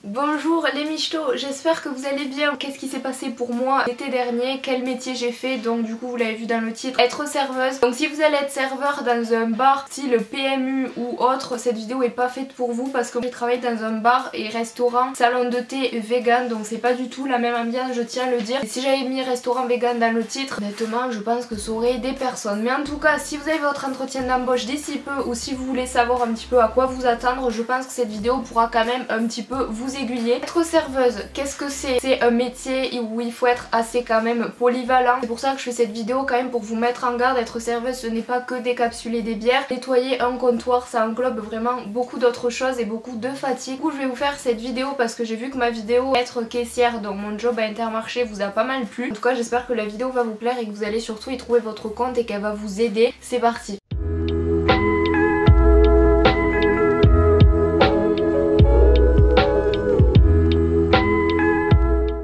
Bonjour les michtos, j'espère que vous allez bien. Qu'est-ce qui s'est passé pour moi l'été dernier? Quel métier j'ai fait? Donc du coup vous l'avez vu dans le titre, être serveuse. Donc si vous allez être serveur dans un bar, style PMU ou autre, cette vidéo est pas faite pour vous parce que j'ai travaillé dans un bar et restaurant, salon de thé vegan, donc c'est pas du tout la même ambiance, je tiens à le dire. Et si j'avais mis restaurant vegan dans le titre, honnêtement je pense que ça aurait des personnes. Mais en tout cas, si vous avez votre entretien d'embauche d'ici peu ou si vous voulez savoir un petit peu à quoi vous attendre, je pense que cette vidéo pourra quand même un petit peu vous aiguiller. Être serveuse, qu'est-ce que c'est? C'est un métier où il faut être assez quand même polyvalent. C'est pour ça que je fais cette vidéo quand même pour vous mettre en garde. Être serveuse, ce n'est pas que décapsuler des bières. Nettoyer un comptoir, ça englobe vraiment beaucoup d'autres choses et beaucoup de fatigue. Du coup, je vais vous faire cette vidéo parce que j'ai vu que ma vidéo être caissière dans mon job à Intermarché vous a pas mal plu. En tout cas, j'espère que la vidéo va vous plaire et que vous allez surtout y trouver votre compte et qu'elle va vous aider. C'est parti!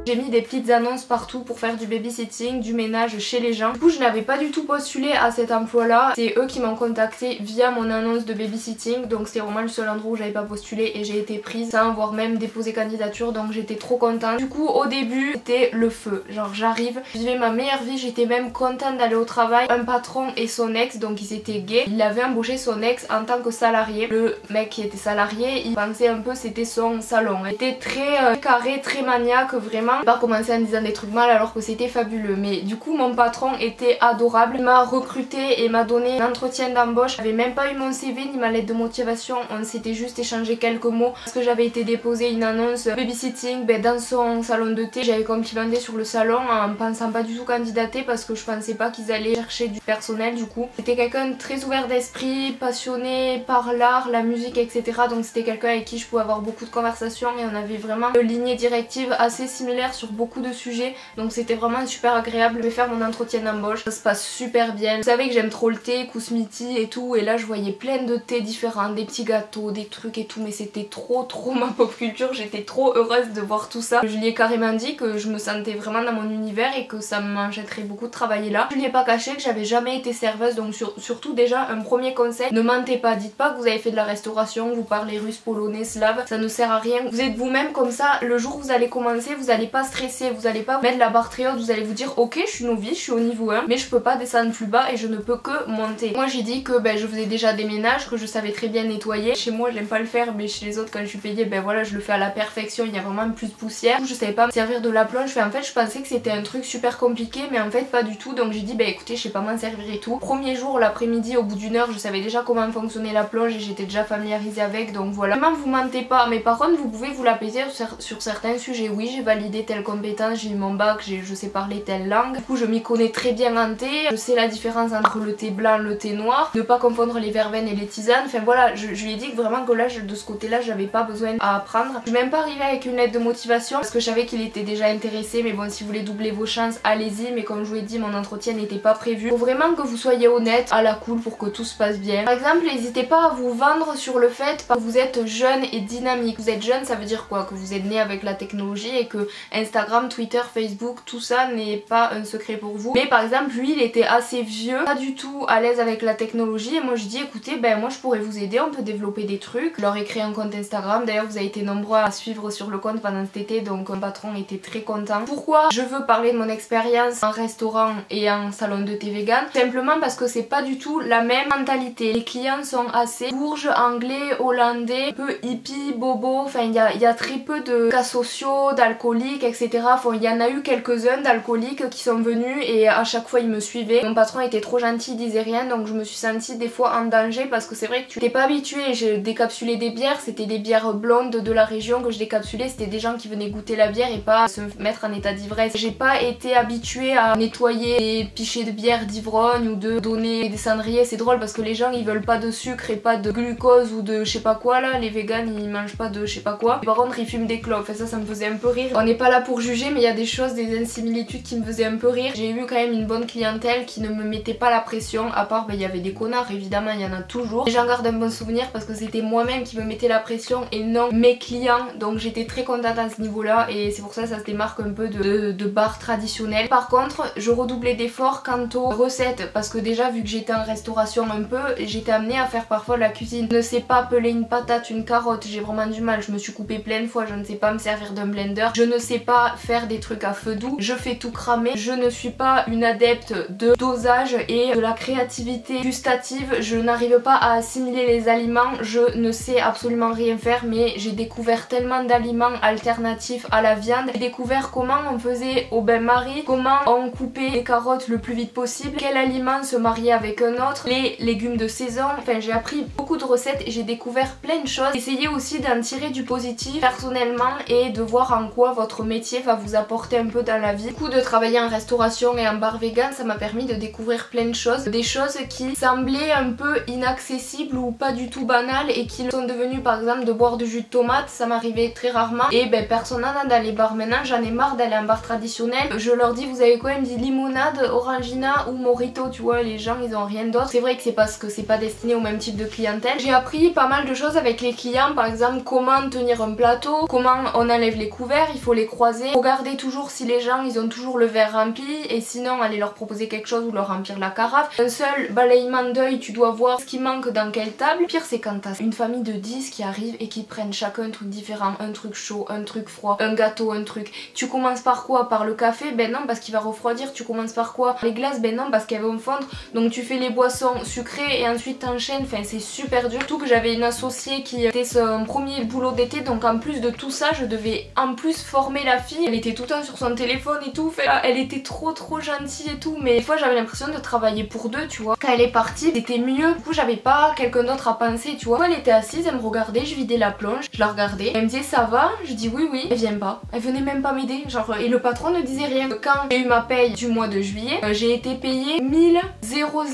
J'ai mis des petites annonces partout pour faire du babysitting, du ménage chez les gens. Du coup je n'avais pas du tout postulé à cet emploi là. C'est eux qui m'ont contacté via mon annonce de babysitting. Donc c'est vraiment le seul endroit où j'avais pas postulé et j'ai été prise sans avoir même déposé candidature. Donc j'étais trop contente. Du coup au début c'était le feu. Genre j'arrive, je vivais ma meilleure vie, j'étais même contente d'aller au travail. Un patron et son ex, donc ils étaient gays. Il avait embauché son ex en tant que salarié. Le mec qui était salarié, il pensait un peu c'était son salon. Il était très carré, très maniaque vraiment. Pas commencer en disant des trucs mal alors que c'était fabuleux, mais du coup mon patron était adorable, il m'a recruté et m'a donné un entretien d'embauche. J'avais même pas eu mon CV ni ma lettre de motivation, on s'était juste échangé quelques mots parce que j'avais été déposer une annonce babysitting dans son salon de thé. J'avais complimenté sur le salon en pensant pas du tout candidater parce que je pensais pas qu'ils allaient chercher du personnel. Du coup c'était quelqu'un de très ouvert d'esprit, passionné par l'art, la musique, etc. Donc c'était quelqu'un avec qui je pouvais avoir beaucoup de conversations et on avait vraiment une lignée directive assez similaire sur beaucoup de sujets, donc c'était vraiment super agréable. Je vais faire mon entretien d'embauche, ça se passe super bien. Vous savez que j'aime trop le thé, Kousmiti et tout, et là je voyais plein de thés différents, des petits gâteaux, des trucs et tout, mais c'était trop ma pop culture, j'étais trop heureuse de voir tout ça. Je lui ai carrément dit que je me sentais vraiment dans mon univers et que ça m'enchèterait beaucoup de travailler là. Je lui ai pas caché que j'avais jamais été serveuse, donc surtout déjà un premier conseil, ne mentez pas, dites pas que vous avez fait de la restauration, vous parlez russe, polonais, slave, ça ne sert à rien. Vous êtes vous-même comme ça, le jour où vous allez commencer, vous allez pas stresser, vous allez pas mettre la barre très haute, vous allez vous dire ok je suis novice, je suis au niveau 1 mais je peux pas descendre plus bas et je ne peux que monter. Moi j'ai dit que je faisais déjà des ménages, que je savais très bien nettoyer. Chez moi j'aime pas le faire mais chez les autres quand je suis payée voilà je le fais à la perfection, il y a vraiment plus de poussière. Je savais pas me servir de la plonge, en fait je pensais que c'était un truc super compliqué mais en fait pas du tout, donc j'ai dit écoutez je sais pas m'en servir et tout. Premier jour l'après-midi au bout d'une heure je savais déjà comment fonctionnait la plonge et j'étais déjà familiarisée avec, donc voilà. Vraiment vous mentez pas, mais par contre vous pouvez vous la péter sur certains sujets. Oui j'ai validé telle compétence, j'ai eu mon bac, je sais parler telle langue, du coup je m'y connais très bien en thé, je sais la différence entre le thé blanc et le thé noir, ne pas confondre les verveines et les tisanes, enfin voilà, je lui ai dit que vraiment que là de ce côté là j'avais pas besoin à apprendre. Je suis même pas arrivée avec une lettre de motivation parce que je savais qu'il était déjà intéressé, mais bon si vous voulez doubler vos chances allez-y, mais comme je vous ai dit mon entretien n'était pas prévu. Faut vraiment que vous soyez honnête, à la cool pour que tout se passe bien. Par exemple n'hésitez pas à vous vendre sur le fait que vous êtes jeune et dynamique. Vous êtes jeune ça veut dire quoi? Que vous êtes né avec la technologie et que Instagram, Twitter, Facebook, tout ça n'est pas un secret pour vous. Mais par exemple lui il était assez vieux, pas du tout à l'aise avec la technologie et moi je dis écoutez moi je pourrais vous aider, on peut développer des trucs. Je leur ai créé un compte Instagram, d'ailleurs vous avez été nombreux à suivre sur le compte pendant cet été, donc mon patron était très content. Pourquoi je veux parler de mon expérience en restaurant et en salon de thé vegan? Simplement parce que c'est pas du tout la même mentalité. Les clients sont assez bourges, anglais, hollandais, un peu hippie, bobo, enfin il y a très peu de cas sociaux, d'alcooliques, etc. Il y en a eu quelques-uns d'alcooliques qui sont venus et à chaque fois ils me suivaient. Mon patron était trop gentil, il disait rien, donc je me suis sentie des fois en danger parce que c'est vrai que tu t'es pas habitué. J'ai décapsulé des bières, c'était des bières blondes de la région que je décapsulais, c'était des gens qui venaient goûter la bière et pas se mettre en état d'ivresse. J'ai pas été habituée à nettoyer des pichets de bière d'ivrogne ou de donner des cendriers. C'est drôle parce que les gens ils veulent pas de sucre et pas de glucose ou de je sais pas quoi là, les véganes ils mangent pas de je sais pas quoi. Par contre ils fument des clopes et ça me faisait un peu rire. On n'est pas là pour juger, mais il y a des choses, des insimilitudes qui me faisaient un peu rire. J'ai eu quand même une bonne clientèle qui ne me mettait pas la pression, à part il y avait des connards, évidemment il y en a toujours. Et j'en garde un bon souvenir parce que c'était moi-même qui me mettais la pression et non mes clients, donc j'étais très contente à ce niveau là et c'est pour ça que ça se démarque un peu de bar traditionnel. Par contre je redoublais d'efforts quant aux recettes parce que déjà vu que j'étais en restauration un peu, j'étais amenée à faire parfois la cuisine. Je ne sais pas peler une patate, une carotte, j'ai vraiment du mal, je me suis coupée plein de fois, je ne sais pas me servir d'un blender, je ne sais pas faire des trucs à feu doux, je fais tout cramer, je ne suis pas une adepte de dosage et de la créativité gustative, je n'arrive pas à assimiler les aliments, je ne sais absolument rien faire, mais j'ai découvert tellement d'aliments alternatifs à la viande, j'ai découvert comment on faisait au bain-marie, comment on coupait les carottes le plus vite possible, quel aliment se mariait avec un autre, les légumes de saison, enfin j'ai appris beaucoup de recettes et j'ai découvert plein de choses. Essayez aussi d'en tirer du positif personnellement et de voir en quoi votre métier va vous apporter un peu dans la vie. Du coup de travailler en restauration et en bar vegan, ça m'a permis de découvrir plein de choses, des choses qui semblaient un peu inaccessibles ou pas du tout banales et qui sont devenues, par exemple de boire du jus de tomate, ça m'arrivait très rarement et ben personne n'en a dans les bars maintenant, j'en ai marre d'aller en bar traditionnel. Je leur dis vous avez quoi, ils me disent limonade, orangina ou mojito, tu vois, les gens ils ont rien d'autre. C'est vrai que c'est parce que c'est pas destiné au même type de clientèle. J'ai appris pas mal de choses avec les clients, par exemple comment tenir un plateau, comment on enlève les couverts, il faut les croiser, regardez toujours si les gens ils ont toujours le verre rempli et sinon allez leur proposer quelque chose ou leur remplir la carafe. Un seul balayement d'œil, tu dois voir ce qui manque dans quelle table. Le pire c'est quand t'as une famille de 10 qui arrivent et qui prennent chacun un truc différent, un truc chaud, un truc froid, un gâteau, un truc. Tu commences par quoi? Par le café? Ben non parce qu'il va refroidir. Tu commences par quoi? Les glaces? Ben non parce qu'elles vont fondre. Donc tu fais les boissons sucrées et ensuite t'enchaînes. Enfin c'est super dur. Surtout que j'avais une associée qui était son premier boulot d'été, donc en plus de tout ça je devais en plus former la fille. Elle était tout le temps sur son téléphone et tout. Enfin, elle était trop gentille et tout, mais des fois j'avais l'impression de travailler pour deux, tu vois. Quand elle est partie c'était mieux. Du coup j'avais pas quelqu'un d'autre à penser, tu vois. Elle était assise, elle me regardait, je vidais la plonge, je la regardais. Elle me disait ça va? Je dis oui oui. Elle vient pas. Elle venait même pas m'aider. Genre et le patron ne disait rien. Quand j'ai eu ma paye du mois de juillet, j'ai été payée 1002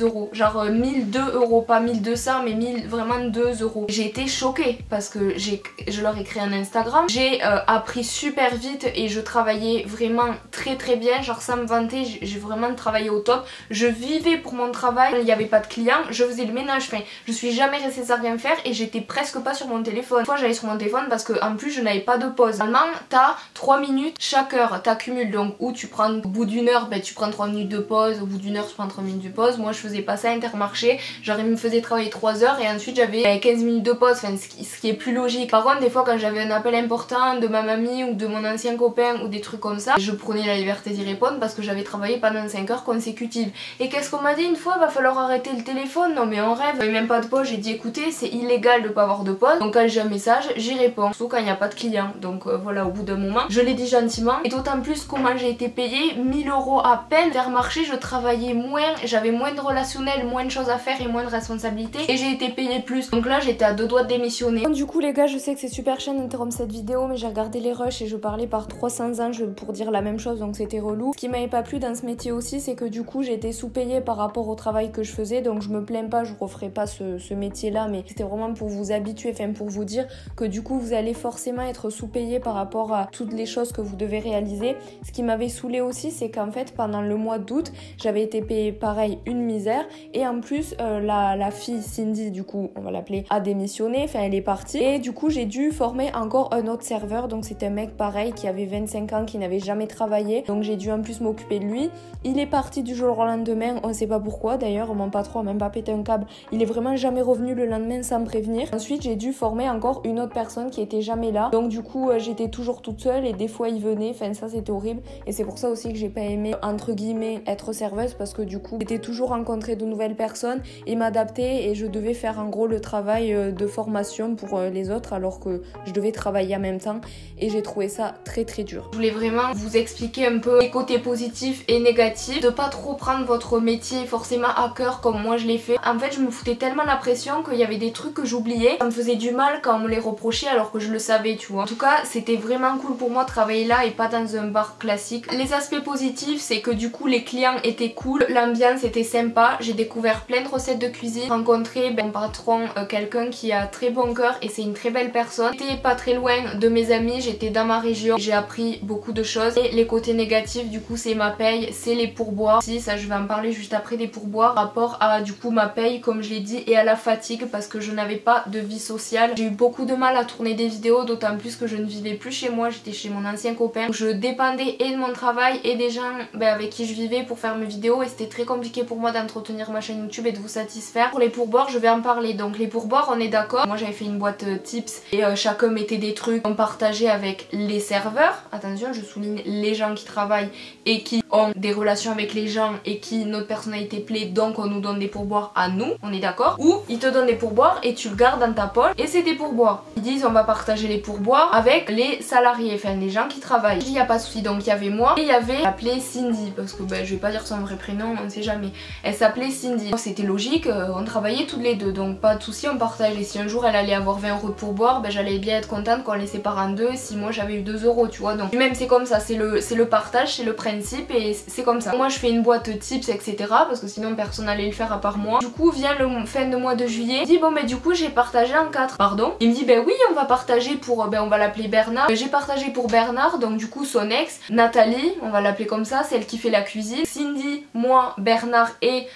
euros, genre 1002 euros, pas 1200 mais 1000, vraiment 2 euros. J'ai été choquée parce que je leur ai créé un Instagram, j'ai appris super vite et je travaillais vraiment très bien, genre sans me vanter, j'ai vraiment travaillé au top, je vivais pour mon travail, il n'y avait pas de clients, je faisais le ménage, enfin je suis jamais restée sans rien faire et j'étais presque pas sur mon téléphone. Une fois j'allais sur mon téléphone parce que en plus je n'avais pas de pause. Normalement t'as 3 minutes chaque heure, t'accumules donc où tu prends au bout d'une heure, ben tu prends 3 minutes de pause, au bout d'une heure tu prends 3 minutes de pause. Moi je faisais pas ça Intermarché, genre il me faisait travailler 3 heures et ensuite j'avais 15 minutes de pause, enfin ce qui est plus logique. Par contre des fois quand j'avais un appel important de ma mamie ou de mon ancien copain ou des trucs comme ça, je prenais la liberté d'y répondre parce que j'avais travaillé pendant 5 heures consécutives. Et qu'est-ce qu'on m'a dit une fois? Va falloir arrêter le téléphone. Non mais en rêve, j'avais même pas de pause. J'ai dit écoutez c'est illégal de pas avoir de pause, donc quand j'ai un message j'y réponds, surtout quand il n'y a pas de client. Donc voilà, au bout d'un moment je l'ai dit gentiment. Et d'autant plus comment j'ai été payée, 1000 euros à peine. Intermarché je travaillais moins, j'avais moins de relationnel, moins de choses à faire et moins de responsabilités et j'ai été payée plus. Donc là j'étais à 2 doigts de démissionner. Du coup les gars je sais que c'est super chiant d'interrompre cette vidéo mais j'ai regardé les rushs et je parlais par 300 ans pour dire la même chose donc c'était relou. Ce qui m'avait pas plu dans ce métier aussi c'est que du coup j'ai été sous-payée par rapport au travail que je faisais, donc je me plains pas, je referai pas ce métier là, mais c'était vraiment pour vous habituer, enfin pour vous dire que du coup vous allez forcément être sous-payé par rapport à toutes les choses que vous devez réaliser. Ce qui m'avait saoulé aussi c'est qu'en fait pendant le mois d'août j'avais été payée pareil une misère et en plus la fille Cindy, du coup on va l'appeler, a démissionné, enfin elle est partie et du coup j'ai dû former encore un autre serveur, donc c'était un mec pareil qui avait 25 ans, qui n'avait jamais travaillé, donc j'ai dû en plus m'occuper de lui. Il est parti du jour au lendemain, on sait pas pourquoi d'ailleurs, mon patron a même pas pété un câble, il est vraiment jamais revenu le lendemain sans me prévenir. Ensuite j'ai dû former encore une autre personne qui était jamais là, donc du coup j'étais toujours toute seule et des fois il venait, enfin ça c'était horrible et c'est pour ça aussi que j'ai pas aimé entre guillemets être serveuse parce que du coup j'étais toujours rencontrer de nouvelles personnes et m'adapter et je devais faire en gros le travail de formation pour les autres alors que je devais travailler en même temps et j'ai trouvé ça très dur. Je voulais vraiment vous expliquer un peu les côtés positifs et négatifs, de pas trop prendre votre métier forcément à cœur comme moi je l'ai fait. En fait je me foutais tellement la pression qu'il y avait des trucs que j'oubliais, ça me faisait du mal quand on me les reprochait alors que je le savais, tu vois. En tout cas c'était vraiment cool pour moi de travailler là et pas dans un bar classique. Les aspects positifs c'est que du coup les clients étaient cool, l'ambiance était sympa. pas. J'ai découvert plein de recettes de cuisine, rencontré mon patron, quelqu'un qui a très bon cœur et c'est une très belle personne. J'étais pas très loin de mes amis, j'étais dans ma région, j'ai appris beaucoup de choses. Et les côtés négatifs du coup c'est ma paye, c'est les pourboires. Si ça je vais en parler juste après des pourboires, par rapport à du coup ma paye comme je l'ai dit et à la fatigue parce que je n'avais pas de vie sociale. J'ai eu beaucoup de mal à tourner des vidéos, d'autant plus que je ne vivais plus chez moi, j'étais chez mon ancien copain. Je dépendais et de mon travail et des gens avec qui je vivais pour faire mes vidéos et c'était très compliqué pour moi d'entretenir ma chaîne YouTube et de vous satisfaire. Pour les pourboires je vais en parler. Donc les pourboires on est d'accord, moi j'avais fait une boîte tips et chacun mettait des trucs qu'on partageait avec les serveurs. Attention, je souligne les gens qui travaillent et qui ont des relations avec les gens et qui notre personnalité plaît, donc on nous donne des pourboires à nous, on est d'accord. Ou ils te donnent des pourboires et tu le gardes dans ta poche et c'est des pourboires. Ils disent on va partager les pourboires avec les salariés, enfin les gens qui travaillent. Il n'y a pas de souci, donc il y avait moi et il y avait appelée Cindy parce que je vais pas dire son vrai prénom, on ne sait jamais. Elle s'appelait Cindy. C'était logique, on travaillait toutes les deux donc pas de souci, on partageait. Si un jour elle allait avoir 20 € de pourboire, j'allais bien être contente qu'on les sépare en deux si moi j'avais eu 2 € tu vois. Donc même c'est comme ça, c'est le partage, c'est le principe et c'est comme ça. Moi je fais une boîte tips etc parce que sinon personne n'allait le faire à part moi. Du coup vient le fin de mois de juillet, il dit bon du coup j'ai partagé en 4. Pardon. Il me dit oui on va partager pour, on va l'appeler Bernard. J'ai partagé pour Bernard, donc du coup son ex, Nathalie, on va l'appeler comme ça, celle qui fait la cuisine, Cindy, moi, Bernard et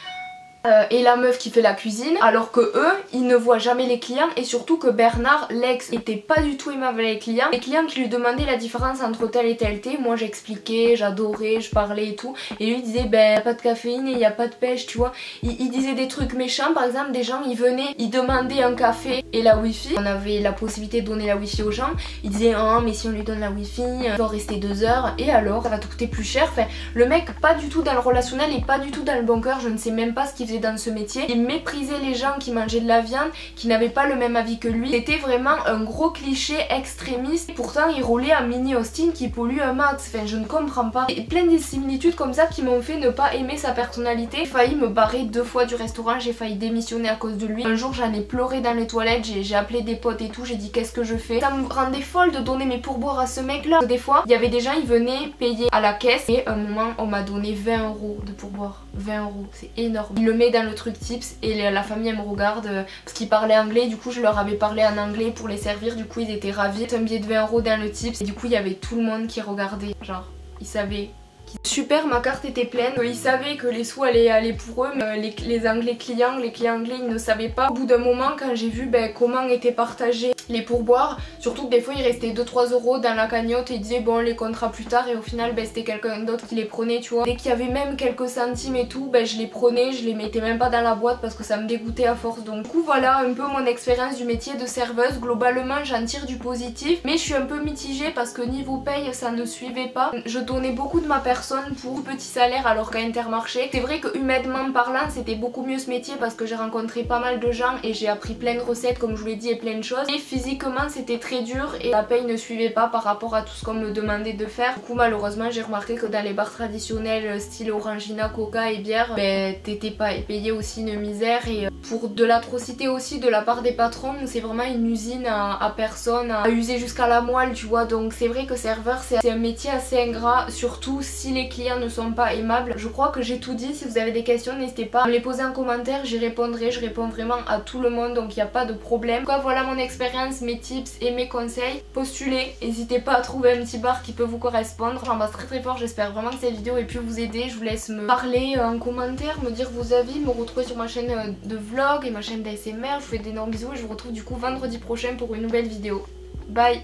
la meuf qui fait la cuisine, alors que eux ils ne voient jamais les clients et surtout que Bernard l'ex était pas du tout aimable avec les clients qui lui demandaient la différence entre tel et tel thé. Moi j'expliquais, j'adorais, je parlais et tout et lui il disait y a pas de caféine et y a pas de pêche tu vois. Il disait des trucs méchants, par exemple des gens ils venaient, ils demandaient un café et la wifi, on avait la possibilité de donner la wifi aux gens, ils disaient oh mais si on lui donne la wifi il va rester 2 heures et alors ça va te coûter plus cher. Enfin le mec pas du tout dans le relationnel et pas du tout dans le bon cœur, je ne sais même pas ce qu'il faisait dans ce métier. Il méprisait les gens qui mangeaient de la viande, qui n'avaient pas le même avis que lui. C'était vraiment un gros cliché extrémiste. Et pourtant il roulait un mini Austin qui pollue un max. Enfin je ne comprends pas. Et plein de similitudes comme ça qui m'ont fait ne pas aimer sa personnalité. J'ai failli me barrer 2 fois du restaurant, j'ai failli démissionner à cause de lui. Un jour j'en ai pleuré dans les toilettes, j'ai appelé des potes et tout, j'ai dit qu'est-ce que je fais. Ça me rendait folle de donner mes pourboires à ce mec là. Des fois il y avait des gens, ils venaient payer à la caisse et à un moment on m'a donné 20 € de pourboire. 20 €, c'est énorme. Il le met dans le truc tips et la famille elle me regarde parce qu'ils parlaient anglais, du coup je leur avais parlé en anglais pour les servir, du coup ils étaient ravis. C'est un billet de 20 € dans le tips et du coup il y avait tout le monde qui regardait, genre ils savaient. Super, ma carte était pleine, ils savaient que les sous allaient aller pour eux, mais les anglais clients, les clients anglais ils ne savaient pas. Au bout d'un moment quand j'ai vu comment étaient partagés les pourboires, surtout que des fois il restait 2-3 € dans la cagnotte et ils disaient bon on les comptera plus tard et au final c'était quelqu'un d'autre qui les prenait tu vois. Dès qu'il y avait même quelques centimes et tout, je les prenais, je les mettais même pas dans la boîte parce que ça me dégoûtait à force. Donc du coup voilà un peu mon expérience du métier de serveuse. Globalement j'en tire du positif mais je suis un peu mitigée parce que niveau paye ça ne suivait pas. Je donnais beaucoup de ma personne pour petit salaire alors qu'à Intermarché, c'est vrai que humainement parlant c'était beaucoup mieux ce métier parce que j'ai rencontré pas mal de gens et j'ai appris plein de recettes comme je vous l'ai dit et plein de choses, et physiquement c'était très dur et la paye ne suivait pas par rapport à tout ce qu'on me demandait de faire. Du coup malheureusement j'ai remarqué que dans les bars traditionnels style Orangina, Coca et bière, t'étais pas payé aussi une misère et pour de l'atrocité aussi de la part des patrons, c'est vraiment une usine à personne, à user jusqu'à la moelle tu vois. Donc c'est vrai que serveur c'est un métier assez ingrat, surtout si les clients ne sont pas aimables. Je crois que j'ai tout dit. Si vous avez des questions n'hésitez pas à me les poser en commentaire, j'y répondrai. Je réponds vraiment à tout le monde donc il n'y a pas de problème. Quoi, voilà mon expérience, mes tips et mes conseils. Postulez, n'hésitez pas à trouver un petit bar qui peut vous correspondre. J'embrasse très très fort, j'espère vraiment que cette vidéo ait pu vous aider. Je vous laisse me parler en commentaire, me dire vos avis, me retrouver sur ma chaîne de vlog et ma chaîne d'ASMR. Je vous fais d'énormes bisous et je vous retrouve du coup vendredi prochain pour une nouvelle vidéo. Bye.